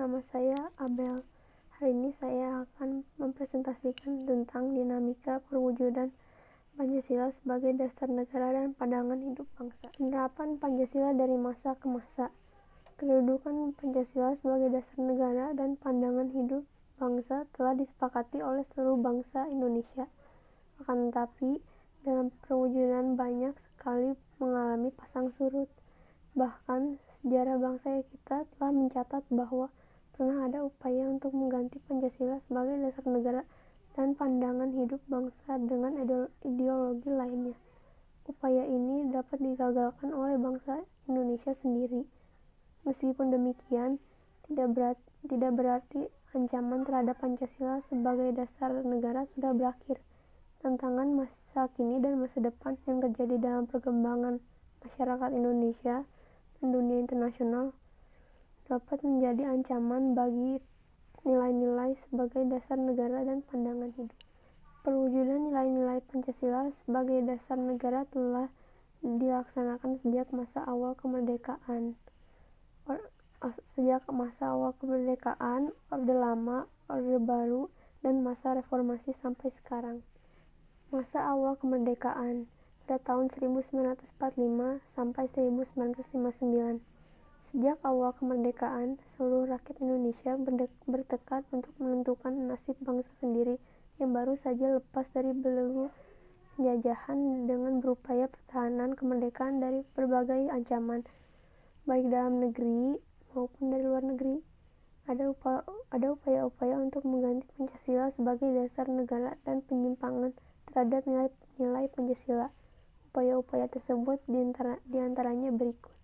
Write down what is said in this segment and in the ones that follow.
nama saya Abel. Hari ini saya akan mempresentasikan tentang dinamika perwujudan Pancasila sebagai dasar negara dan pandangan hidup bangsa. Penerapan Pancasila dari masa ke masa. Kedudukan Pancasila sebagai dasar negara dan pandangan hidup bangsa telah disepakati oleh seluruh bangsa Indonesia. Akan tetapi, dalam perwujudan banyak sekali mengalami pasang surut. Bahkan, sejarah bangsa kita telah mencatat bahwa pernah ada upaya untuk mengganti Pancasila sebagai dasar negara dan pandangan hidup bangsa dengan ideologi lainnya. Upaya ini dapat digagalkan oleh bangsa Indonesia sendiri. Meskipun demikian, tidak berarti ancaman terhadap Pancasila sebagai dasar negara sudah berakhir. Tantangan masa kini dan masa depan yang terjadi dalam perkembangan masyarakat Indonesia dan dunia internasional dapat menjadi ancaman bagi nilai-nilai sebagai dasar negara dan pandangan hidup. Perwujudan nilai-nilai Pancasila sebagai dasar negara telah dilaksanakan sejak masa awal kemerdekaan. Orde Lama, Orde Baru, dan masa reformasi sampai sekarang. Masa awal kemerdekaan pada tahun 1945 sampai 1959. Sejak awal kemerdekaan, seluruh rakyat Indonesia bertekad untuk menentukan nasib bangsa sendiri yang baru saja lepas dari belenggu penjajahan dengan berupaya pertahanan kemerdekaan dari berbagai ancaman, baik dalam negeri maupun dari luar negeri. Ada upaya-upaya untuk mengganti Pancasila sebagai dasar negara dan penyimpangan terhadap nilai-nilai Pancasila. Upaya-upaya tersebut diantaranya berikut.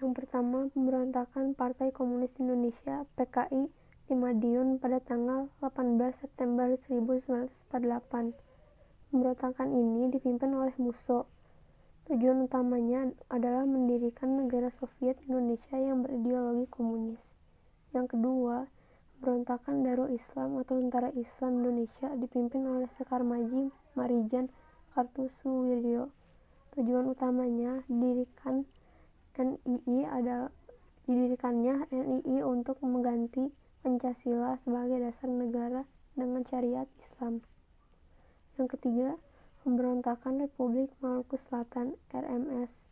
Yang pertama, pemberontakan Partai Komunis Indonesia (PKI) di Madiun pada tanggal 18 September 1948. Pemberontakan ini dipimpin oleh Musso. Tujuan utamanya adalah mendirikan negara Soviet Indonesia yang berideologi komunis. Yang kedua, pemberontakan Darul Islam atau Tentara Islam Indonesia dipimpin oleh Sekar Maji Marijan Kartosuwiryo. Tujuan utamanya didirikannya NII untuk mengganti Pancasila sebagai dasar negara dengan syariat Islam. Yang ketiga, pemberontakan Republik Maluku Selatan (RMS).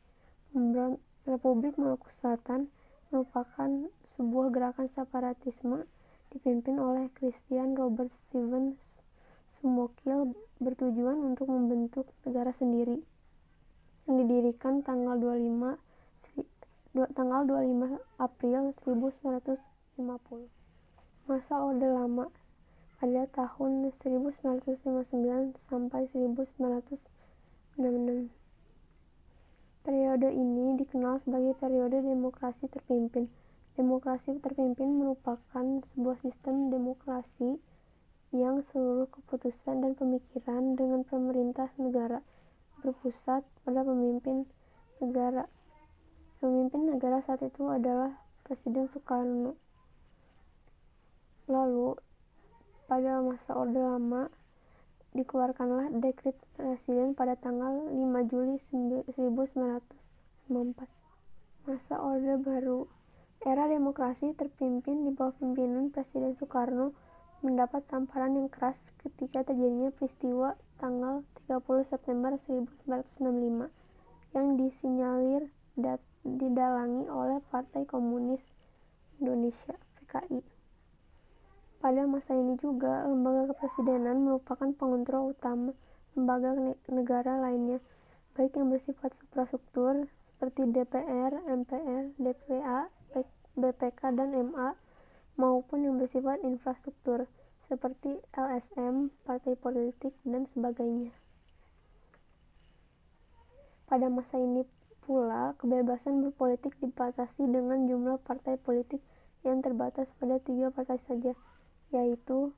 Republik Maluku Selatan merupakan sebuah gerakan separatisme dipimpin oleh Christian Robert Stephen Sumokil bertujuan untuk membentuk negara sendiri, yang didirikan tanggal 25 April 1950. Masa Orde Lama pada tahun 1959 sampai 1966. Periode ini dikenal sebagai periode demokrasi terpimpin. Demokrasi terpimpin merupakan sebuah sistem demokrasi yang seluruh keputusan dan pemikiran dengan pemerintah negara berpusat pada pemimpin negara. Pemimpin negara saat itu adalah Presiden Soekarno. Lalu, pada masa Orde Lama, dikeluarkanlah Dekret Presiden pada tanggal 5 Juli 1954. Masa Orde Baru. Era demokrasi terpimpin di bawah pimpinan Presiden Soekarno mendapat tamparan yang keras ketika terjadinya peristiwa tanggal 30 September 1965 yang disinyalir didalangi oleh Partai Komunis Indonesia (PKI). Pada masa ini juga, lembaga kepresidenan merupakan pengontrol utama lembaga negara lainnya, baik yang bersifat suprastruktur seperti DPR, MPR, DPA, BPK, dan MA, maupun yang bersifat infrastruktur seperti LSM, partai politik, dan sebagainya. Pada masa ini pula, kebebasan berpolitik dibatasi dengan jumlah partai politik yang terbatas pada 3 partai saja, yaitu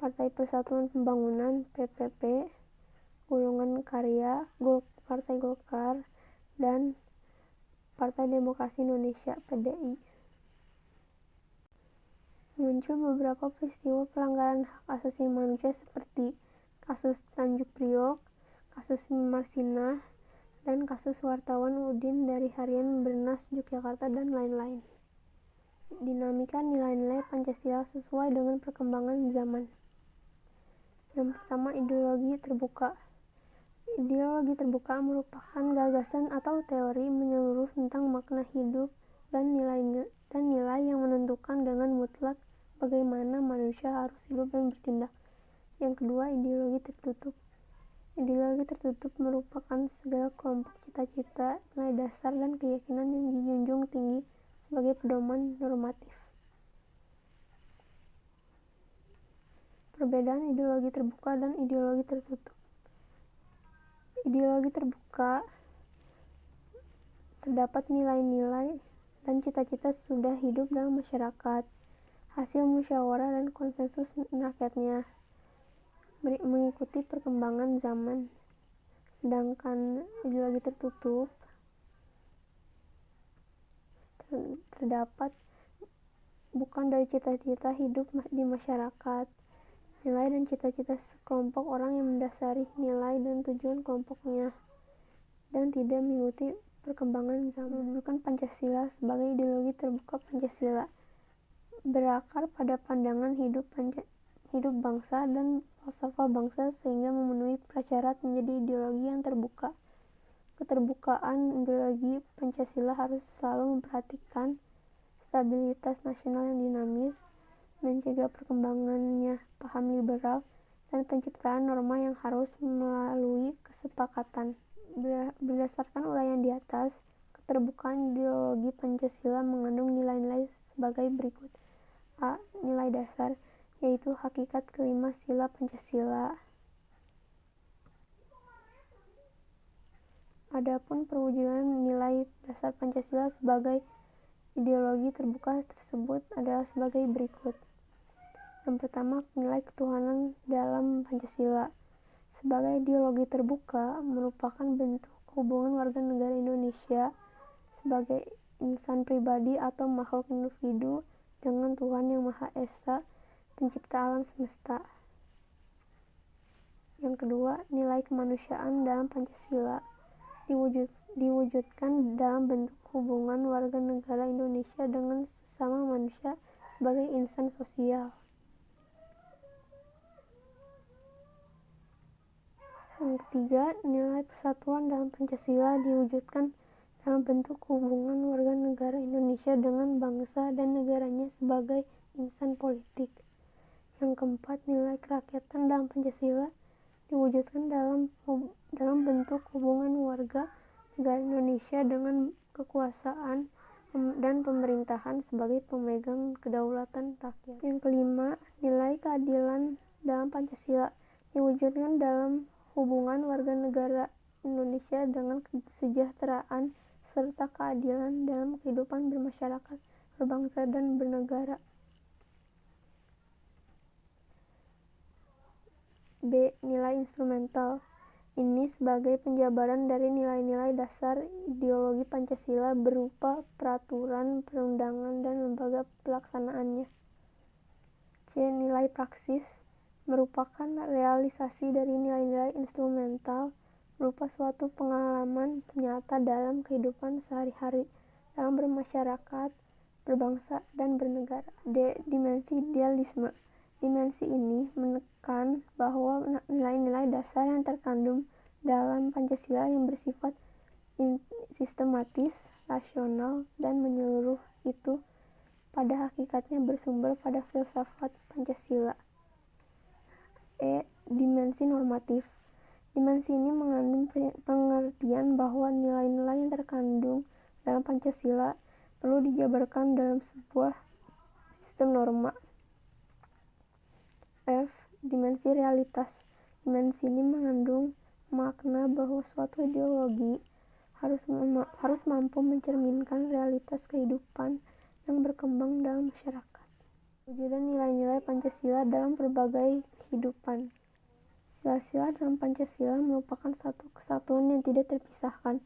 Partai Persatuan Pembangunan (PPP), Golongan Karya, Partai Golkar, dan Partai Demokrasi Indonesia (PDI). Muncul beberapa peristiwa pelanggaran hak asasi manusia seperti kasus Tanjung Priok, kasus Marsinah, dan kasus wartawan Udin dari Harian Bernas Yogyakarta, dan lain-lain. dinamika nilai-nilai Pancasila sesuai dengan perkembangan zaman. Yang pertama, ideologi terbuka. Ideologi terbuka merupakan gagasan atau teori menyeluruh tentang makna hidup dan nilai yang menentukan dengan mutlak bagaimana manusia harus hidup dan bertindak. Yang kedua, ideologi tertutup. Ideologi tertutup merupakan segala kelompok cita-cita, nilai dasar, dan keyakinan yang dijunjung tinggi sebagai pedoman normatif. Perbedaan ideologi terbuka dan ideologi tertutup. Ideologi terbuka terdapat nilai-nilai dan cita-cita sudah hidup dalam masyarakat, hasil musyawarah dan konsensus rakyatnya, mengikuti perkembangan zaman. Sedangkan ideologi tertutup terdapat bukan dari cita-cita hidup di masyarakat, nilai dan cita-cita sekelompok orang yang mendasari nilai dan tujuan kelompoknya, dan tidak mengikuti perkembangan zaman. Mendudukan Pancasila sebagai ideologi terbuka. Pancasila berakar pada pandangan hidup bangsa dan falsafah bangsa sehingga memenuhi prasyarat menjadi ideologi yang terbuka. Keterbukaan ideologi Pancasila harus selalu memperhatikan stabilitas nasional yang dinamis, mencegah perkembangannya paham liberal, dan penciptaan norma yang harus melalui kesepakatan. Berdasarkan uraian di atas, keterbukaan ideologi Pancasila mengandung nilai-nilai sebagai berikut. A. Nilai dasar, yaitu hakikat kelima sila Pancasila. Adapun perwujudan nilai dasar Pancasila sebagai ideologi terbuka tersebut adalah sebagai berikut. Yang pertama, nilai ketuhanan dalam Pancasila. Sebagai ideologi terbuka merupakan bentuk hubungan warga negara Indonesia sebagai insan pribadi atau makhluk individu dengan Tuhan Yang Maha Esa, pencipta alam semesta. Yang kedua, nilai kemanusiaan dalam Pancasila diwujudkan dalam bentuk hubungan warga negara Indonesia dengan sesama manusia sebagai insan sosial. Yang ketiga, nilai persatuan dalam Pancasila diwujudkan dalam bentuk hubungan warga negara Indonesia dengan bangsa dan negaranya sebagai insan politik. Yang keempat, nilai kerakyatan dalam Pancasila diwujudkan dalam bentuk hubungan warga negara Indonesia dengan kekuasaan dan pemerintahan sebagai pemegang kedaulatan rakyat. Yang kelima, nilai keadilan dalam Pancasila diwujudkan dalam hubungan warga negara Indonesia dengan kesejahteraan serta keadilan dalam kehidupan bermasyarakat, berbangsa, dan bernegara. B. Nilai instrumental. Ini sebagai penjabaran dari nilai-nilai dasar ideologi Pancasila berupa peraturan perundangan dan lembaga pelaksanaannya. C. Nilai praksis merupakan realisasi dari nilai-nilai instrumental berupa suatu pengalaman nyata dalam kehidupan sehari-hari dalam bermasyarakat, berbangsa, dan bernegara. D. Dimensi idealisme. Dimensi ini menekan bahwa nilai-nilai dasar yang terkandung dalam Pancasila yang bersifat sistematis, rasional, dan menyeluruh itu pada hakikatnya bersumber pada filsafat Pancasila. E. Dimensi normatif. Dimensi ini mengandung pengertian bahwa nilai-nilai yang terkandung dalam Pancasila perlu dijabarkan dalam sebuah sistem norma. F. Dimensi realitas. Dimensi ini mengandung makna bahwa suatu ideologi harus mampu mencerminkan realitas kehidupan yang berkembang dalam masyarakat. Wujudnya nilai-nilai Pancasila dalam berbagai kehidupan. Sila-sila dalam Pancasila merupakan satu kesatuan yang tidak terpisahkan.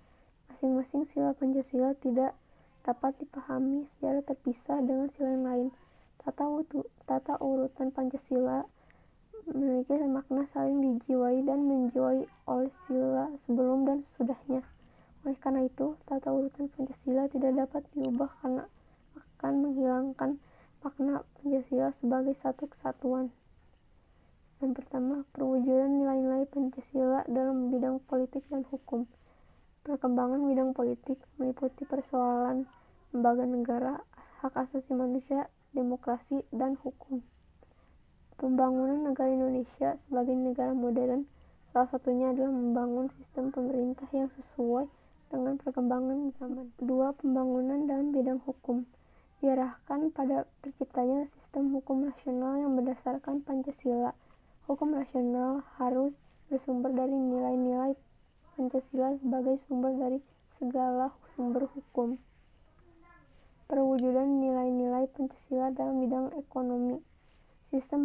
Masing-masing sila Pancasila tidak dapat dipahami secara terpisah dengan sila yang lain. Tata urutan Pancasila memiliki makna saling dijiwai dan menjiwai oleh sila sebelum dan sesudahnya. Oleh karena itu, tata urutan Pancasila tidak dapat diubah akan menghilangkan makna Pancasila sebagai satu kesatuan. Yang pertama, perwujudan nilai-nilai Pancasila dalam bidang politik dan hukum. Perkembangan bidang politik meliputi persoalan lembaga negara, hak asasi manusia, demokrasi, dan hukum. Pembangunan negara Indonesia sebagai negara modern salah satunya adalah membangun sistem pemerintah yang sesuai dengan perkembangan zaman. Kedua, pembangunan dalam bidang hukum diarahkan pada terciptanya sistem hukum nasional yang berdasarkan Pancasila. Hukum nasional harus bersumber dari nilai-nilai Pancasila sebagai sumber dari segala sumber hukum. Perwujudan nilai-nilai Pancasila dalam bidang ekonomi. Sistem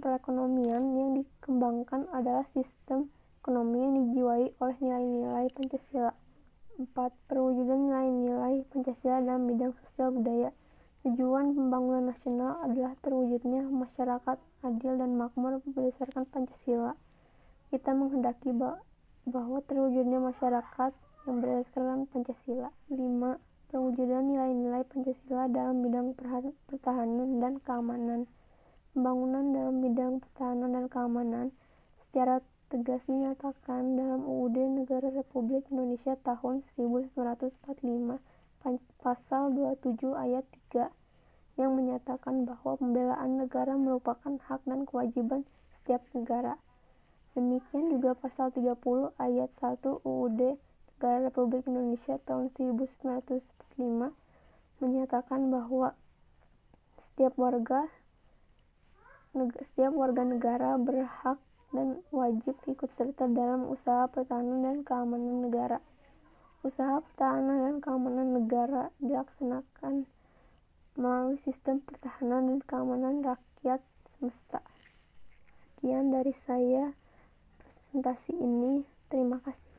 perekonomian yang dikembangkan adalah sistem ekonomi yang dijiwai oleh nilai-nilai Pancasila. 4. Perwujudan nilai-nilai Pancasila dalam bidang sosial budaya. Tujuan pembangunan nasional adalah terwujudnya masyarakat adil dan makmur berdasarkan Pancasila. Kita menghendaki bahwa terwujudnya masyarakat yang berdasarkan Pancasila. 5. Perwujudan nilai-nilai Pancasila dalam bidang pertahanan dan keamanan. Pembangunan dalam bidang pertahanan dan keamanan secara tegas dinyatakan dalam UUD Negara Republik Indonesia tahun 1945 pasal 27 ayat 3 yang menyatakan bahwa pembelaan negara merupakan hak dan kewajiban setiap negara. Demikian juga pasal 30 ayat 1 UUD Negara Republik Indonesia tahun 1945 menyatakan bahwa setiap warga negara berhak dan wajib ikut serta dalam usaha pertahanan dan keamanan negara. Usaha pertahanan dan keamanan negara dilaksanakan melalui sistem pertahanan dan keamanan rakyat semesta. Sekian dari saya presentasi ini. Terima kasih.